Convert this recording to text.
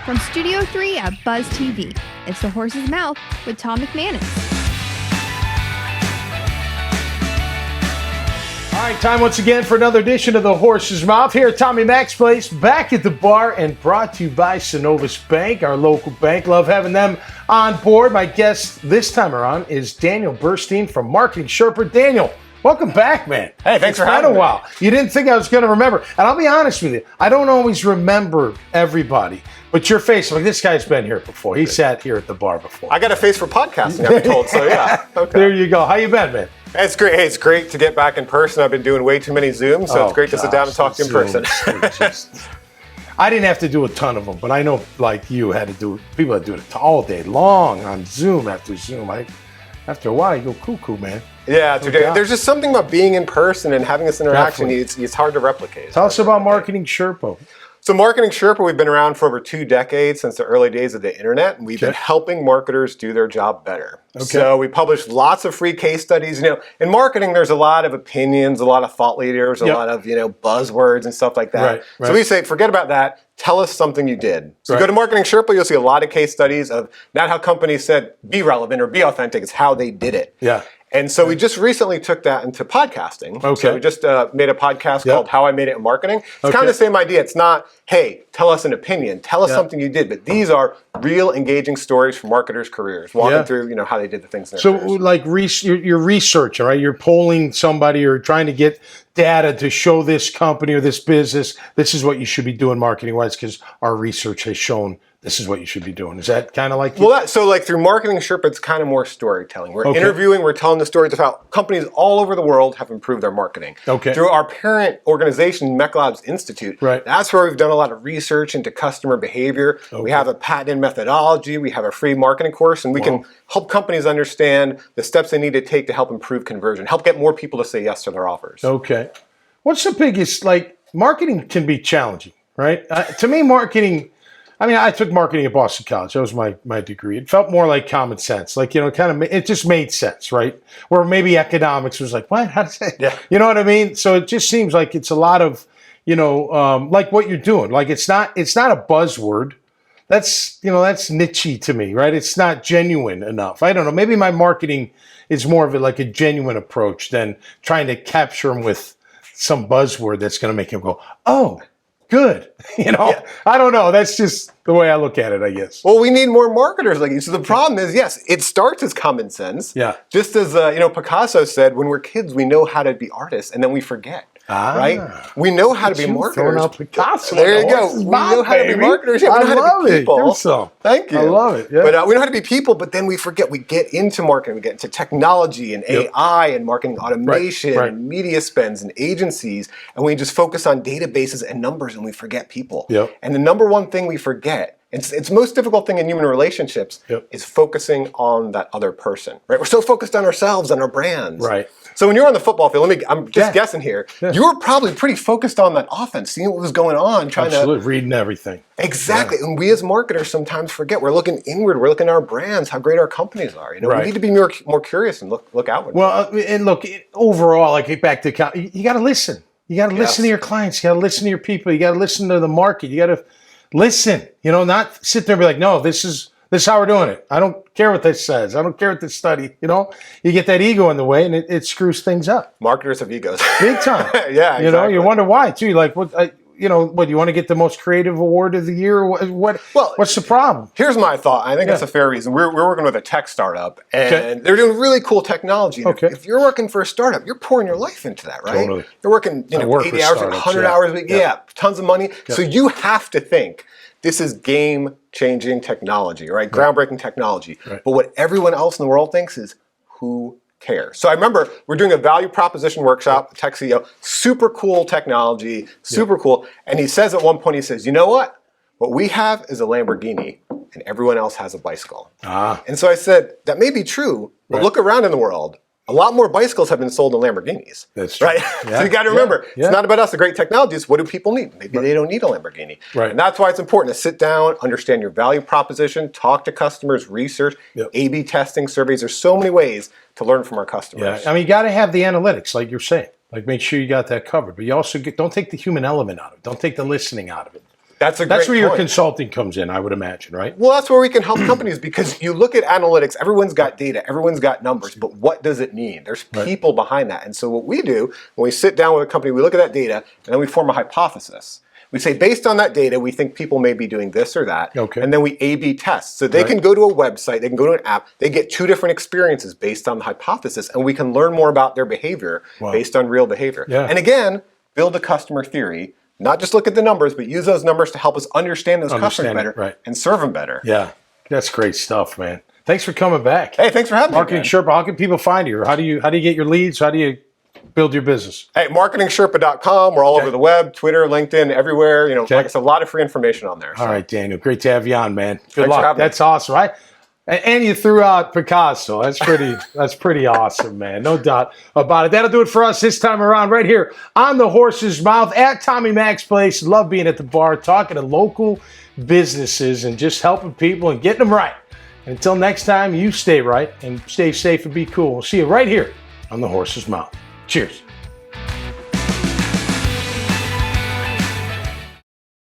From Studio 3 at Buzz TV, it's The Horse's Mouth with Tom McManus. All right, time once again for another edition of The Horse's Mouth here at Tommy Mac's place, back at the bar and brought to you by Synovus Bank, our local bank. Love having them on board. My guest this time around is Daniel Burstein from MarketingSherpa. Daniel, welcome back, man. Hey, thanks for having me. It's been a while. You didn't think I was going to remember. And I'll be honest with you, I don't always remember everybody. But your face, like this guy's been here before. He sat here at the bar before. I got a face for podcasting, I've been told, so yeah. Okay. There you go. How you been, man? It's great. Hey, it's great to get back in person. I've been doing way too many Zooms, so it's great to sit down and talk to you in person. I didn't have to do a ton of them, but I know like you had to do, people that do it all day long on Zoom after Zoom. After a while, you go cuckoo, man. Yeah, there's just something about being in person and having this interaction. It's hard to replicate. Tell us about MarketingSherpa. So MarketingSherpa, we've been around for over 2 decades, since the early days of the internet, and we've been helping marketers do their job better. Okay. So we publish lots of free case studies. You know, in marketing, there's a lot of opinions, a lot of thought leaders, a lot of, buzzwords and stuff like that. Right. So we say, forget about that. Tell us something you did. So you go to MarketingSherpa, you'll see a lot of case studies of not how companies said be relevant or be authentic, it's how they did it. Yeah. And so we just recently took that into podcasting. Okay. So we just made a podcast called How I Made It in Marketing. It's kind of the same idea. It's not, hey, tell us an opinion, tell us something you did, but these are real engaging stories from marketers' careers, walking through, how they did the things in their careers. Like you're researching, right? You're polling somebody or trying to get data to show this company or this business, this is what you should be doing marketing-wise because our research has shown this is what you should be doing. Is that kind of like... Well, so like through MarketingSherpa, it's kind of more storytelling. We're interviewing, we're telling the stories of how companies all over the world have improved their marketing. Okay. Through our parent organization, MechLabs Institute, that's where we've done a lot of research into customer behavior. We have a patented methodology, we have a free marketing course, and we can help companies understand the steps they need to take to help improve conversion, help get more people to say yes to their offers. Okay. What's the biggest, marketing can be challenging, right? To me, marketing... I took marketing at Boston College. That was my degree. It felt more like common sense. It just made sense, right? Where maybe economics was like, what? How does that? Yeah. You know what I mean? So it just seems like it's a lot of, like what you're doing. Like it's not a buzzword. That's niche-y to me, right? It's not genuine enough. I don't know. Maybe my marketing is more of a genuine approach than trying to capture them with some buzzword that's going to make him go, oh, good. I don't know. That's just the way I look at it, I guess. Well, we need more marketers like you. So the problem is, yes, it starts as common sense. Yeah. Just as, Picasso said, when we're kids, we know how to be artists and then we forget. Right? We know how to be marketers. Picasso. There you go. We know how to be marketers. Yeah, we know how to be people. Thank you. I love it. Yeah. But we know how to be people, but then we forget. We get into marketing. We get into technology and AI and marketing automation and media spends and agencies, and we just focus on databases and numbers and we forget people. Yep. And the number one thing we forget, it's the most difficult thing in human relationships, is focusing on that other person. Right? We're so focused on ourselves and our brands. Right. So when you're on the football field, I'm just guessing here, you were probably pretty focused on that offense, seeing what was going on, trying to... reading everything. Exactly. Yeah. And we as marketers sometimes forget. We're looking inward. We're looking at our brands, how great our companies are. We need to be more curious and look outward. Well, and look, overall, back to... You got to listen. You got to listen to your clients. You got to listen to your people. You got to listen to the market. You got to listen. Not sit there and be like, no, this is how we're doing it. I don't care what this says. I don't care what this study. You get that ego in the way, and it screws things up. Marketers have egos, big time. Yeah, exactly. You wonder why too. Like what? What you want to get the most creative award of the year? What's the problem? Here's my thought. I think that's a fair reason. We're working with a tech startup, and they're doing really cool technology. If you're working for a startup, you're pouring your life into that, right? Totally. You're working 80 hours, 100 hours a week. Yeah, tons of money. Yeah. So you have to think. This is game-changing technology, right? Groundbreaking technology. Right. But what everyone else in the world thinks is, who cares? So I remember we're doing a value proposition workshop, tech CEO, super cool technology, super cool. And he says at one point, he says, you know what? What we have is a Lamborghini, and everyone else has a bicycle. And so I said, that may be true, but look around in the world. A lot more bicycles have been sold than Lamborghinis. That's true. Right? Yeah. So you got to remember, it's not about us, the great technologies. What do people need? Maybe they don't need a Lamborghini. Right. And that's why it's important to sit down, understand your value proposition, talk to customers, research, A/B testing, surveys. There's so many ways to learn from our customers. Yeah. You got to have the analytics, like you're saying. Make sure you got that covered. But you also don't take the human element out of it. Don't take the listening out of it. That's where your point. consulting comes in, I would imagine, right? Well, that's where we can help companies, because you look at analytics, everyone's got data, everyone's got numbers, but what does it mean? There's people behind that. And so what we do, when we sit down with a company, we look at that data, and then we form a hypothesis. We say, based on that data, we think people may be doing this or that. Okay. And then we A/B test. So they can go to a website, they can go to an app, they get 2 different experiences based on the hypothesis, and we can learn more about their behavior based on real behavior. Yeah. And again, build a customer theory. Not just look at the numbers, but use those numbers to help us understand those customers better and serve them better. Yeah, that's great stuff, man. Thanks for coming back. Hey, thanks for having me. MarketingSherpa, how can people find you? How do you get your leads? How do you build your business? Hey, MarketingSherpa.com. We're all over the web, Twitter, LinkedIn, everywhere. Like I said, a lot of free information on there. So. All right, Daniel. Great to have you on, man. Good luck. That's awesome, right? And you threw out Picasso. That's pretty awesome, man. No doubt about it. That'll do it for us this time around right here on the Horse's Mouth at Tommy Mac's Place. Love being at the bar, talking to local businesses and just helping people and getting them right. And until next time, you stay right and stay safe and be cool. We'll see you right here on the Horse's Mouth. Cheers.